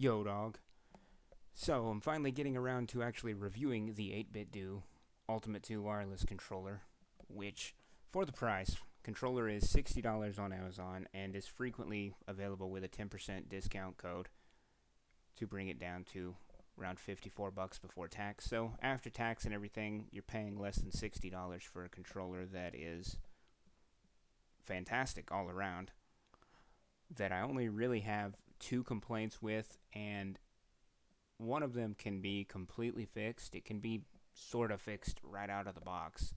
Yo, dog. So, I'm finally getting around to actually reviewing the 8BitDo Ultimate 2 wireless controller, which, for the price, controller is $60 on Amazon and is frequently available with a 10% discount code to bring it down to around 54 bucks before tax. So, after tax and everything, you're paying less than $60 for a controller that is fantastic all around. That I only really have two complaints with, and one of them can be completely fixed. It can be sort of fixed right out of the box.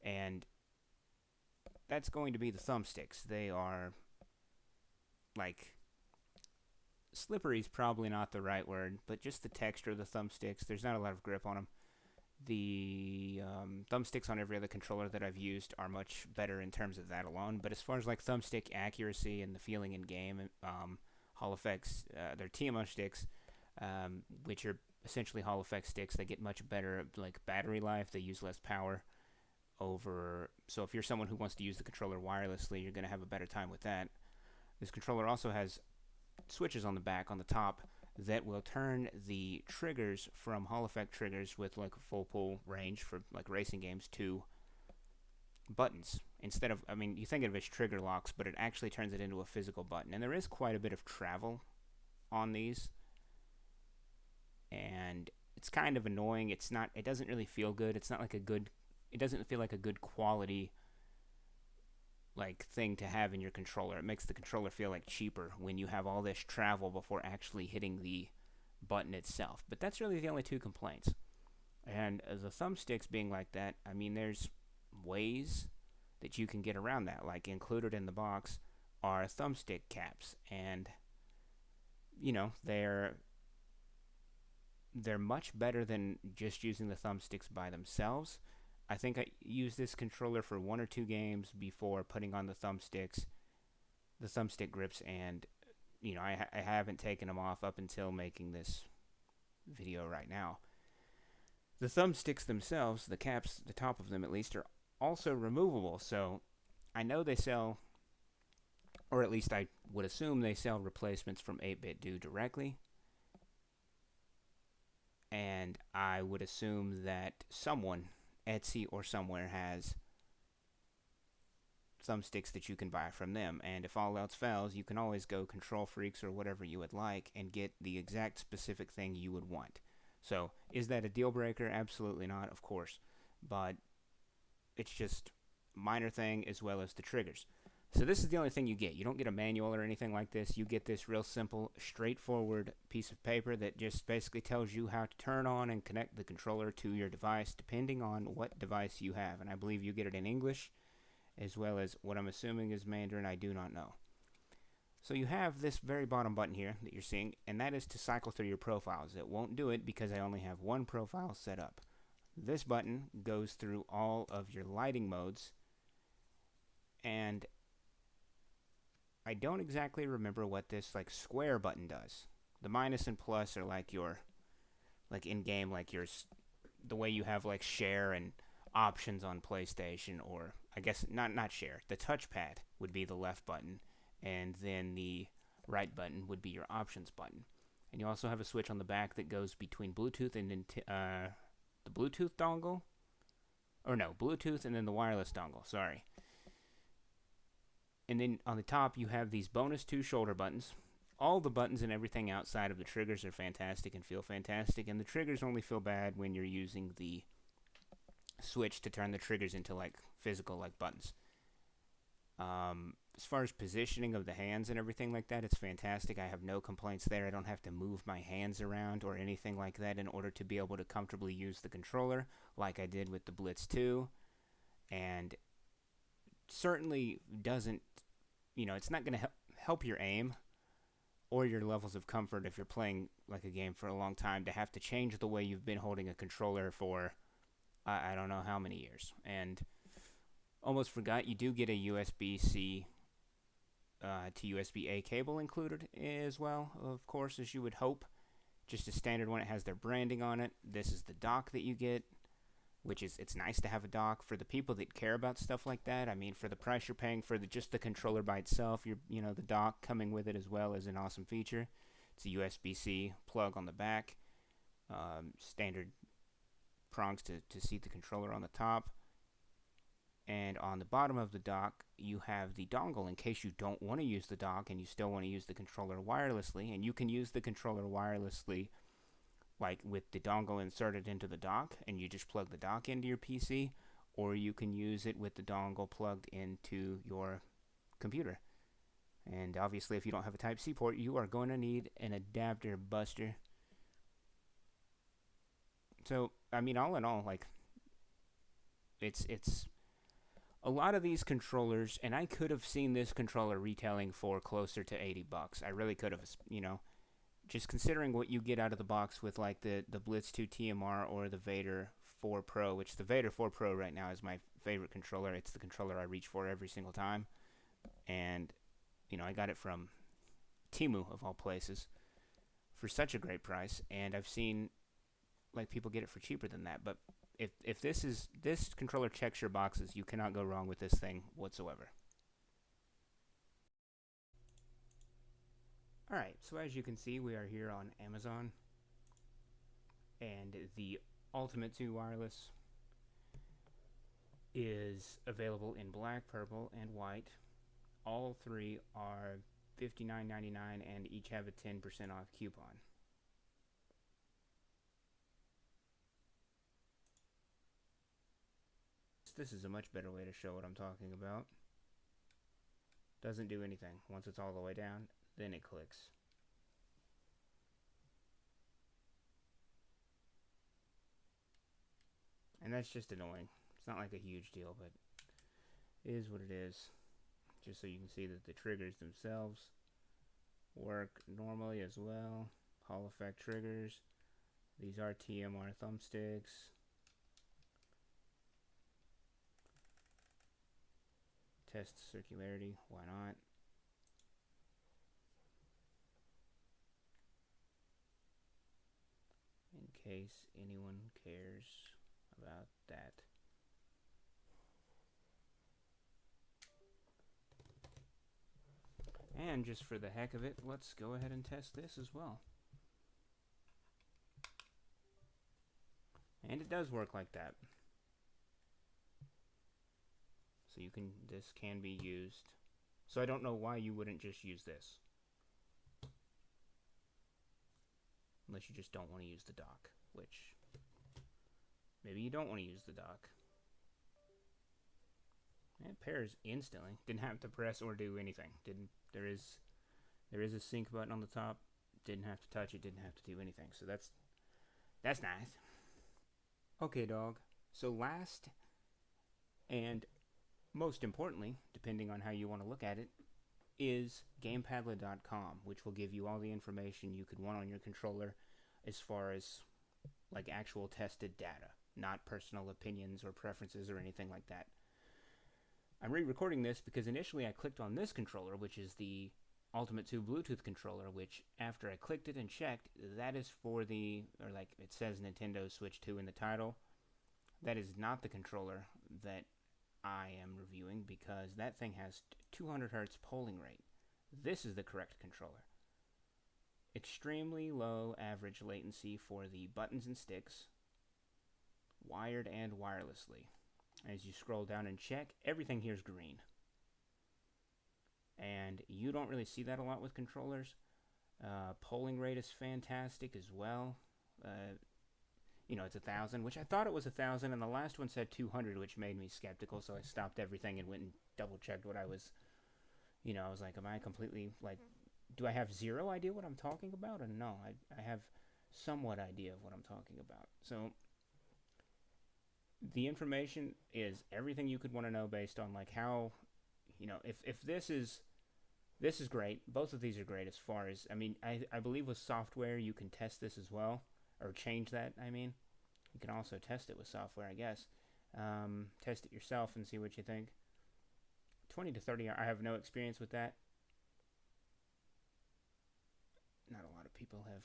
And that's going to be the thumbsticks. They are like slippery is probably not the right word, but just the texture of the thumbsticks. There's not a lot of grip on them. The thumbsticks on every other controller that I've used are much better in terms of that alone. But as far as like thumbstick accuracy and the feeling in game, Hall effects, they're TMO sticks, which are essentially Hall effect sticks. They get much better like battery life. They use less power over. So if you're someone who wants to use the controller wirelessly, you're going to have a better time with that. This controller also has switches on the back, on the top, that will turn the triggers from Hall effect triggers with like a full pull range for like racing games to buttons instead of, I mean, you think of it as trigger locks, but it actually turns it into a physical button. And there is quite a bit of travel on these, and it's kind of annoying. It doesn't really feel good. It's not like it doesn't feel like a good quality like thing to have in your controller. It makes the controller feel like cheaper when you have all this travel before actually hitting the button itself. But that's really the only two complaints. And the thumbsticks being like that, I mean, there's ways that you can get around that. Like included in the box are thumbstick caps, and they're much better than just using the thumbsticks by themselves. I think I used this controller for one or two games before putting on the thumbstick grips, and I haven't taken them off up until making this video right now. The thumbsticks themselves, the caps, the top of them at least, are also removable. So I know they sell, or at least I would assume they sell replacements from 8BitDo directly. And I would assume that someone, Etsy or somewhere, has thumbsticks that you can buy from them. And if all else fails, you can always go Control Freaks or whatever you would like and get the exact specific thing you would want. So, is that a deal breaker? Absolutely not, of course. But it's just a minor thing as well as the triggers. So this is the only thing you get. You don't get a manual or anything like this. You get this real simple, straightforward piece of paper that just basically tells you how to turn on and connect the controller to your device, depending on what device you have. And I believe you get it in English, as well as what I'm assuming is Mandarin. I do not know. So you have this very bottom button here that you're seeing, and that is to cycle through your profiles. It won't do it because I only have one profile set up. This button goes through all of your lighting modes, and I don't exactly remember what this like square button does. The minus and plus are like your, like in game, like the way you have like share and options on PlayStation, or I guess not share. The touchpad would be the left button, and then the right button would be your options button. And you also have a switch on the back that goes between Bluetooth and the Bluetooth dongle, or no, Bluetooth and then the wireless dongle. Sorry. And then on the top, you have these bonus two shoulder buttons. All the buttons and everything outside of the triggers are fantastic and feel fantastic, and the triggers only feel bad when you're using the switch to turn the triggers into like physical like buttons. As far as positioning of the hands and everything like that, it's fantastic. I have no complaints there. I don't have to move my hands around or anything like that in order to be able to comfortably use the controller like I did with the Blitz 2. And certainly doesn't, it's not going to help your aim or your levels of comfort if you're playing like a game for a long time to have to change the way you've been holding a controller for I don't know how many years. And almost forgot, you do get a USB-C to USB-A cable included as well, of course, as you would hope. Just a standard one. It has their branding on it. This is the dock that you get, which is, it's nice to have a dock for the people that care about stuff like that. I mean, for the price you're paying for just the controller by itself, the dock coming with it as well is an awesome feature. It's a USB-C plug on the back, standard prongs to seat the controller on the top, and on the bottom of the dock you have the dongle in case you don't want to use the dock and you still want to use the controller wirelessly. And you can use the controller wirelessly like with the dongle inserted into the dock and you just plug the dock into your PC, or you can use it with the dongle plugged into your computer. And obviously if you don't have a Type-C port, you are going to need an adapter buster. So I mean, all in all, like it's a lot of these controllers, and I could have seen this controller retailing for closer to $80. I really could have, just considering what you get out of the box with like the Blitz 2 TMR or the Vader 4 Pro, which the Vader 4 Pro right now is my favorite controller. It's the controller I reach for every single time. And, I got it from Temu, of all places, for such a great price. And I've seen like people get it for cheaper than that. But if this controller checks your boxes, you cannot go wrong with this thing whatsoever. Alright, so as you can see, we are here on Amazon, and the Ultimate 2 Wireless is available in black, purple, and white. All three are $59.99 and each have a 10% off coupon. This is a much better way to show what I'm talking about. Doesn't do anything. Once it's all the way down, then it clicks. And that's just annoying. It's not like a huge deal, but it is what it is. Just so you can see that the triggers themselves work normally as well. Hall effect triggers. These are TMR thumbsticks. Test circularity, why not? In case anyone cares about that. And just for the heck of it, let's go ahead and test this as well. And it does work like that. So this can be used. So I don't know why you wouldn't just use this. Unless you just don't want to use the dock, which maybe you don't want to use the dock. And it pairs instantly. Didn't have to press or do anything. There is a sync button on the top. Didn't have to touch it, didn't have to do anything. So that's nice. Okay, dog. So last and most importantly, depending on how you want to look at it, is GamePadlet.com, which will give you all the information you could want on your controller as far as like actual tested data, not personal opinions or preferences or anything like that. I'm re-recording this because initially I clicked on this controller, which is the Ultimate 2 Bluetooth controller, which after I clicked it and checked, that is for it says Nintendo Switch 2 in the title. That is not the controller that I am reviewing because that thing has 200 Hz polling rate. This is the correct controller. Extremely low average latency for the buttons and sticks, wired and wirelessly. As you scroll down and check, everything here is green. And you don't really see that a lot with controllers. Polling rate is fantastic as well. It's 1,000, which I thought it was 1,000, and the last one said 200, which made me skeptical, so I stopped everything and went and double-checked what I was, I was like, am I completely, do I have zero idea what I'm talking about? Or no, I have somewhat idea of what I'm talking about. So the information is everything you could want to know based on, how, if this is great. Both of these are great as far as, I believe with software you can test this as well, or change that, You can also test it with software, I guess. Test it yourself and see what you think. 20 to 30 hours, I have no experience with that. Not a lot of people have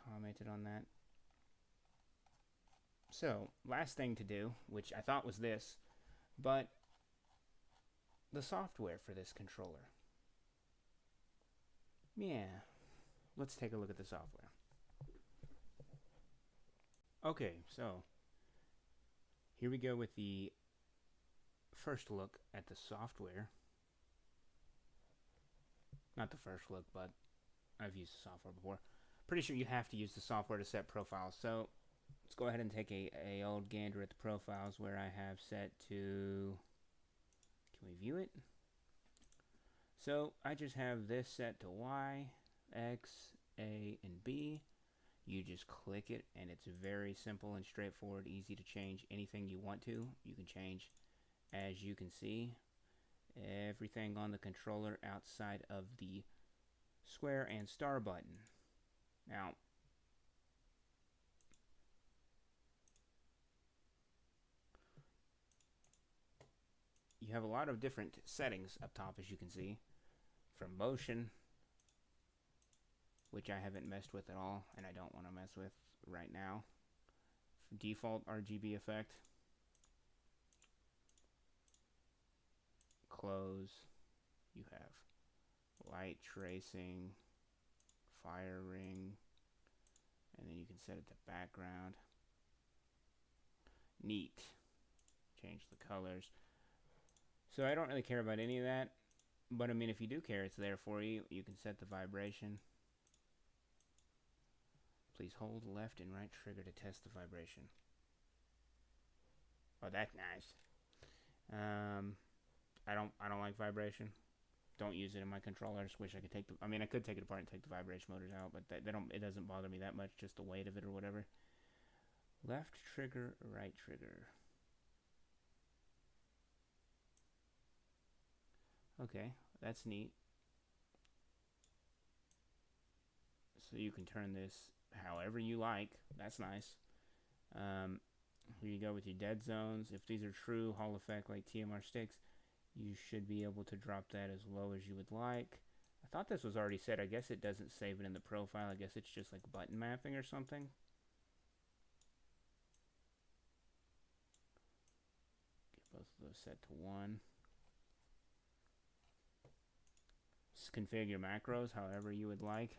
commented on that. So, last thing to do, which I thought was this, but the software for this controller. Yeah, let's take a look at the software. Okay, so here we go with the first look at the software. Not the first look, but I've used the software before. Pretty sure you have to use the software to set profiles. So let's go ahead and take a old gander at the profiles where I have set to, can we view it? So I just have this set to Y, X, A, and B. You just click it and it's very simple and straightforward, easy to change anything you want to. You can change, as you can see, everything on the controller outside of the square and star button. Now, you have a lot of different settings up top, as you can see, from motion, which I haven't messed with at all and I don't want to mess with right now. Default RGB effect, close, you have light tracing, firing, and then you can set it to background. Neat. Change the colors. So I don't really care about any of that, but I mean, if you do care, it's there for you. You can set the vibration. Please hold left and right trigger to test the vibration. Oh, that's nice. I don't like vibration. Don't use it in my controller. I just wish I could take the. I mean, I could take it apart and take the vibration motors out, but they don't. It doesn't bother me that much. Just the weight of it or whatever. Left trigger, right trigger. Okay, that's neat. So you can turn this however you like. That's nice. Here you go with your dead zones. If these are true Hall effect like TMR sticks, you should be able to drop that as low as you would like. I thought this was already set. I guess it doesn't save it in the profile. I guess it's just like button mapping or something. Get both of those set to 1. Just configure macros however you would like.